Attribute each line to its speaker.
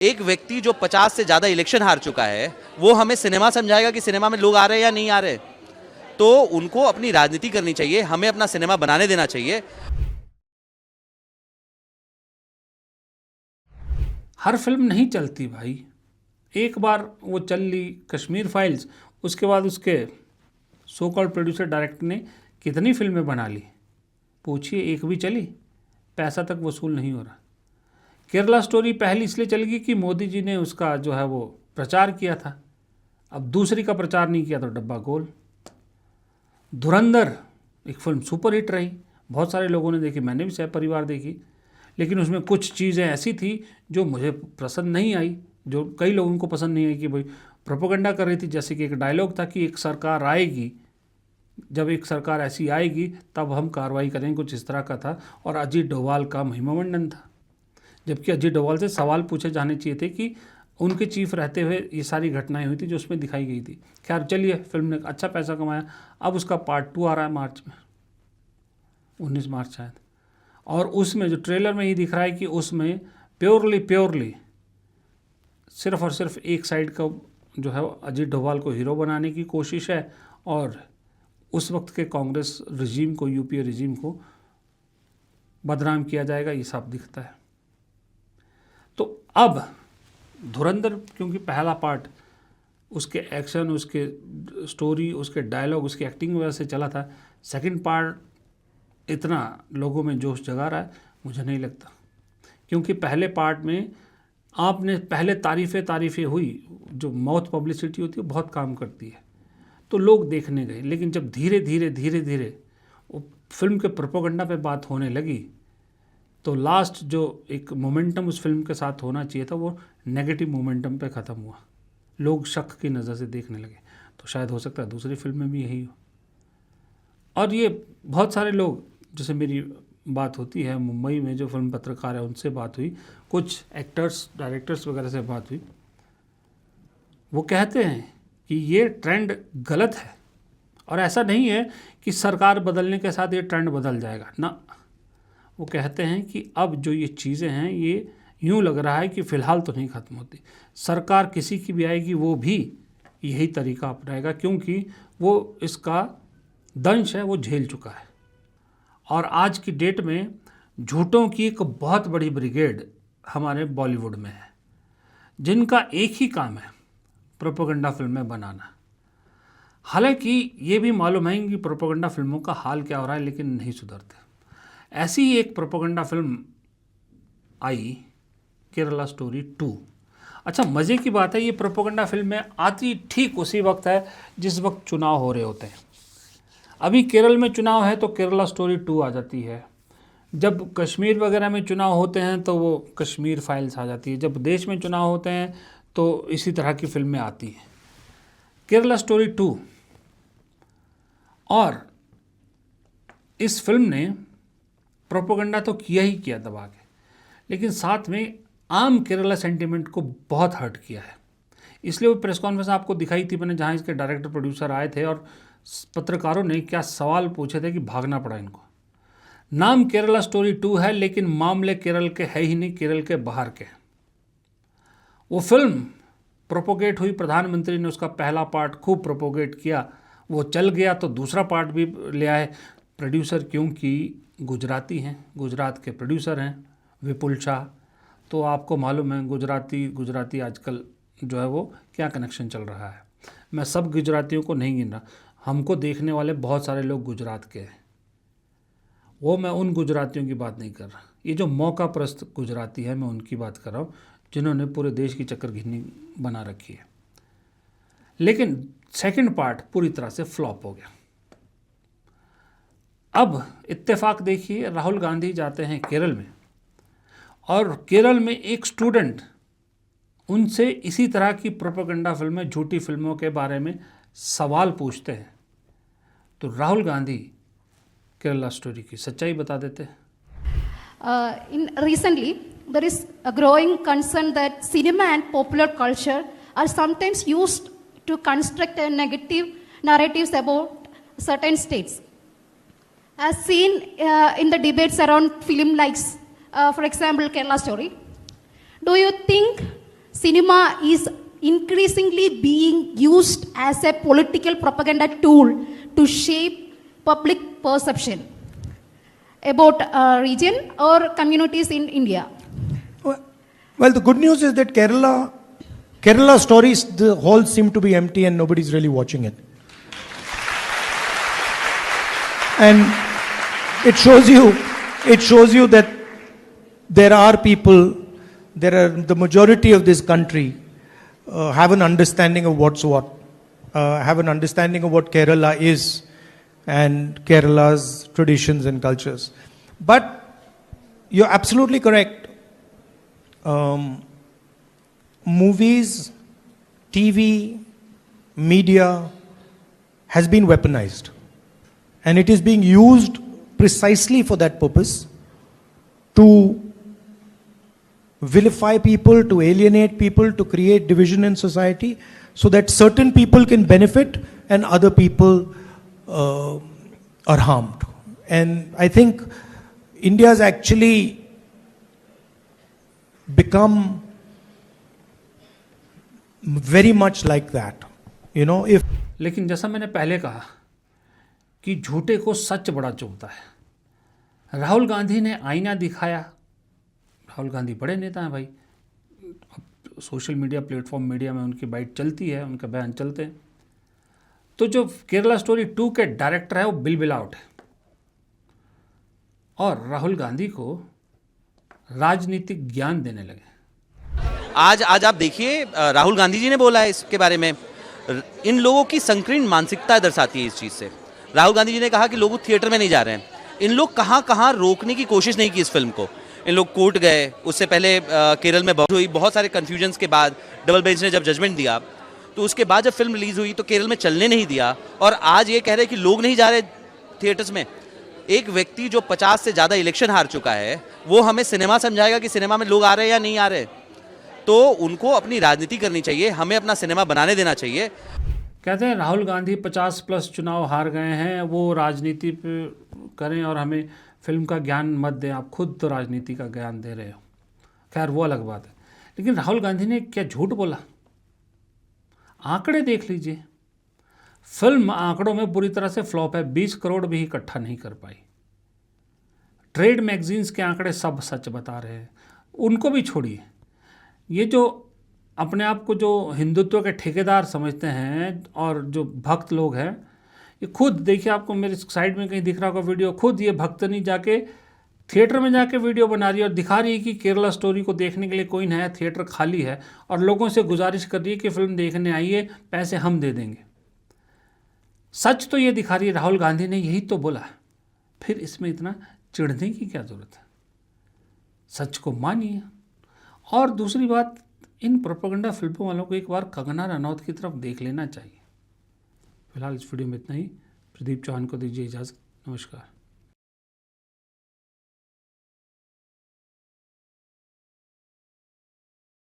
Speaker 1: एक व्यक्ति जो 50 से ज़्यादा इलेक्शन हार चुका है वो हमें सिनेमा समझाएगा कि सिनेमा में लोग आ रहे हैं या नहीं आ रहे? तो उनको अपनी राजनीति करनी चाहिए, हमें अपना सिनेमा बनाने देना चाहिए।
Speaker 2: हर फिल्म नहीं चलती भाई। एक बार वो चल ली कश्मीर फाइल्स, उसके बाद उसके सो कॉल्ड प्रोड्यूसर डायरेक्टर ने कितनी फिल्में बना ली, पूछिए एक भी चली? पैसा तक वसूल नहीं हो रहा। केरला स्टोरी पहली इसलिए चल गई कि मोदी जी ने उसका जो है वो प्रचार किया था, अब दूसरी का प्रचार नहीं किया तो डब्बा गोल। धुरंधर एक फिल्म सुपर हिट रही, बहुत सारे लोगों ने देखी, मैंने भी सह परिवार देखी, लेकिन उसमें कुछ चीज़ें ऐसी थी जो मुझे पसंद नहीं आई, जो कई लोगों को पसंद नहीं आई कि भाई प्रोपेगेंडा कर रही थी। जैसे कि एक डायलॉग था कि एक सरकार आएगी, जब एक सरकार ऐसी आएगी तब हम कार्रवाई करेंगे, कुछ इस तरह का था। और अजीत डोभाल का महिमा मंडन था, जबकि अजीत डोभाल से सवाल पूछे जाने चाहिए थे कि उनके चीफ रहते हुए ये सारी घटनाएं हुई थी जो उसमें दिखाई गई थी। खैर चलिए, फिल्म ने अच्छा पैसा कमाया। अब उसका पार्ट 2 आ रहा है मार्च में, 19 मार्च शायद, और उसमें जो ट्रेलर में ही दिख रहा है कि उसमें प्योरली सिर्फ और सिर्फ एक साइड का जो है अजीत डोभाल को हीरो बनाने की कोशिश है और उस वक्त के कांग्रेस रिजीम को, यूपीए रिजीम को बदनाम किया जाएगा, ये सब दिखता है। तो अब धुरंधर, क्योंकि पहला पार्ट उसके एक्शन, उसके स्टोरी, उसके डायलॉग, उसकी एक्टिंग वजह से चला था, सेकंड पार्ट इतना लोगों में जोश जगा रहा है मुझे नहीं लगता। क्योंकि पहले पार्ट में आपने पहले तारीफ़ें हुई, जो माउथ पब्लिसिटी होती है बहुत काम करती है, तो लोग देखने गए। लेकिन जब धीरे धीरे वो फिल्म के प्रोपेगेंडा पे बात होने लगी तो लास्ट जो एक मोमेंटम उस फिल्म के साथ होना चाहिए था वो नेगेटिव मोमेंटम पे ख़त्म हुआ। लोग शक की नज़र से देखने लगे। तो शायद हो सकता है दूसरी फिल्म में भी यही हो। और ये बहुत सारे लोग, जैसे मेरी बात होती है मुंबई में जो फिल्म पत्रकार है उनसे बात हुई, कुछ एक्टर्स डायरेक्टर्स वगैरह से बात हुई, वो कहते हैं कि ये ट्रेंड गलत है और ऐसा नहीं है कि सरकार बदलने के साथ ये ट्रेंड बदल जाएगा ना। वो कहते हैं कि अब जो ये चीज़ें हैं ये यूँ लग रहा है कि फ़िलहाल तो नहीं ख़त्म होती, सरकार किसी की भी आएगी वो भी यही तरीका अपनाएगा, क्योंकि वो इसका दंश है वो झेल चुका है। और आज की डेट में झूठों की एक बहुत बड़ी ब्रिगेड हमारे बॉलीवुड में है, जिनका एक ही काम है प्रोपेगेंडा फिल्में बनाना। हालांकि ये भी मालूम है कि प्रोपेगेंडा फिल्मों का हाल क्या हो रहा है, लेकिन नहीं सुधरते। ऐसी ही एक प्रोपेगेंडा फिल्म आई, केरला स्टोरी 2। अच्छा, मज़े की बात है, ये प्रोपेगेंडा फिल्में आती ठीक उसी वक्त है जिस वक्त चुनाव हो रहे होते हैं। अभी केरल में चुनाव है तो केरला स्टोरी 2 आ जाती है, जब कश्मीर वगैरह में चुनाव होते हैं तो वो कश्मीर फाइल्स आ जाती है, जब देश में चुनाव होते हैं तो इसी तरह की फिल्में आती हैं। केरला स्टोरी 2, और इस फिल्म ने प्रोपेगेंडा तो किया ही किया दबा के, लेकिन साथ में आम केरला सेंटीमेंट को बहुत हर्ट किया है। इसलिए वो प्रेस कॉन्फ्रेंस आपको दिखाई थी मैंने, जहाँ इसके डायरेक्टर प्रोड्यूसर आए थे और पत्रकारों ने क्या सवाल पूछे थे कि भागना पड़ा इनको। नाम केरला स्टोरी 2 है, लेकिन मामले केरल के है ही नहीं, केरल के बाहर के। वो फिल्म प्रोपोगेट हुई, प्रधानमंत्री ने उसका पहला पार्ट खूब प्रोपोगेट किया, वो चल गया तो दूसरा पार्ट भी ले आए। प्रोड्यूसर क्योंकि गुजराती हैं, गुजरात के प्रोड्यूसर हैं विपुल शाह, तो आपको मालूम है गुजराती आजकल जो है वो क्या कनेक्शन चल रहा है। मैं सब गुजरातियों को नहीं गिन रहा, हमको देखने वाले बहुत सारे लोग गुजरात के हैं, वो मैं उन गुजरातियों की बात नहीं कर रहा। ये जो मौका परस्त गुजराती है मैं उनकी बात कर रहा हूँ, जिन्होंने पूरे देश की चक्करघिन्नी बना रखी है। लेकिन सेकंड पार्ट पूरी तरह से फ्लॉप हो गया। अब इत्तेफाक देखिए, राहुल गांधी जाते हैं केरल में और केरल में एक स्टूडेंट उनसे इसी तरह की प्रोपेगेंडा फिल्में, झूठी फिल्मों के बारे में सवाल पूछते हैं, तो राहुल गांधी केरला स्टोरी की सच्चाई बता देते हैं।
Speaker 3: Recently, there is a growing concern that cinema and popular culture are sometimes used to construct a negative narratives about certain states. As seen in the debates around film likes, for example, Kerala Story, do you think cinema is increasingly being used as a political propaganda tool to shape public perception about a region or communities in India.
Speaker 4: Well, the good news is that Kerala stories, the halls seem to be empty and nobody's really watching it. And it shows you that there are people, the majority of this country have an understanding of what's what, have an understanding of what Kerala is and Kerala's traditions and cultures. But you're absolutely correct. Movies, TV, media has been weaponized. And it is being used precisely for that purpose, to vilify people, to alienate people, to create division in society, so that certain people can benefit and other people are harmed. And I think India has actually become very much like that. You know, if
Speaker 2: लेकिन जैसा मैंने पहले कहा कि झूठे को सच बड़ा चुभता है। राहुल गांधी ने आईना दिखाया। राहुल गांधी बड़े नेता हैं भाई, अब सोशल मीडिया प्लेटफॉर्म मीडिया में उनकी बाइट चलती है, उनके बयान चलते हैं। तो जो केरला स्टोरी 2 के डायरेक्टर है वो बिल बिलाउट है, और राहुल गांधी को राजनीतिक ज्ञान देने लगे।
Speaker 1: आज आप देखिए, राहुल गांधी जी ने बोला है इसके बारे में। इन लोगों की संकीर्ण मानसिकता दर्शाती है इस चीज़ से। राहुल गांधी जी ने कहा कि लोग थिएटर में नहीं जा रहे हैं। इन लोग कहाँ रोकने की कोशिश नहीं की इस फिल्म को। इन लोग कोर्ट गए, उससे पहले केरल में बहस हुई, बहुत सारे कन्फ्यूजन्स के बाद डबल बेंच ने जब जजमेंट दिया, तो उसके बाद जब फिल्म रिलीज हुई तो केरल में चलने नहीं दिया, और आज ये कह रहे हैं कि लोग नहीं जा रहे थिएटर्स में। एक व्यक्ति जो 50 से ज़्यादा इलेक्शन हार चुका है, वो हमें सिनेमा समझाएगा कि सिनेमा में लोग आ रहे हैं या नहीं आ रहे? तो उनको अपनी राजनीति करनी चाहिए, हमें अपना सिनेमा बनाने देना चाहिए।
Speaker 2: कहते हैं राहुल गांधी 50+ चुनाव हार गए हैं, वो राजनीति पे करें और हमें फिल्म का ज्ञान मत दें। आप खुद तो राजनीति का ज्ञान दे रहे हो। खैर वो अलग बात है, लेकिन राहुल गांधी ने क्या झूठ बोला? आंकड़े देख लीजिए, फिल्म आंकड़ों में बुरी तरह से फ्लॉप है, 20 करोड़ भी इकट्ठा नहीं कर पाई। ट्रेड मैगजीन्स के आंकड़े सब सच बता रहे हैं, उनको भी छोड़िए। ये जो अपने आप को जो हिंदुत्व के ठेकेदार समझते हैं और जो भक्त लोग हैं, ये खुद देखिए, आपको मेरे साइड में कहीं दिख रहा होगा वीडियो, खुद ये भक्तनी जाके थिएटर में जाके वीडियो बना रही है और दिखा रही है कि केरला स्टोरी को देखने के लिए कोई नया थिएटर खाली है, और लोगों से गुजारिश कर रही है कि फिल्म देखने आइए, पैसे हम दे देंगे। सच तो ये दिखा रही है, राहुल गांधी ने यही तो बोला है, फिर इसमें इतना चिढ़ने की क्या ज़रूरत है? सच को मानिए। और दूसरी बात, इन प्रोपेगेंडा फिल्मों वालों को एक बार कंगना रनौत की तरफ देख लेना चाहिए। फिलहाल इस वीडियो में इतना ही। प्रदीप चौहान को दीजिए इजाज़त। नमस्कार।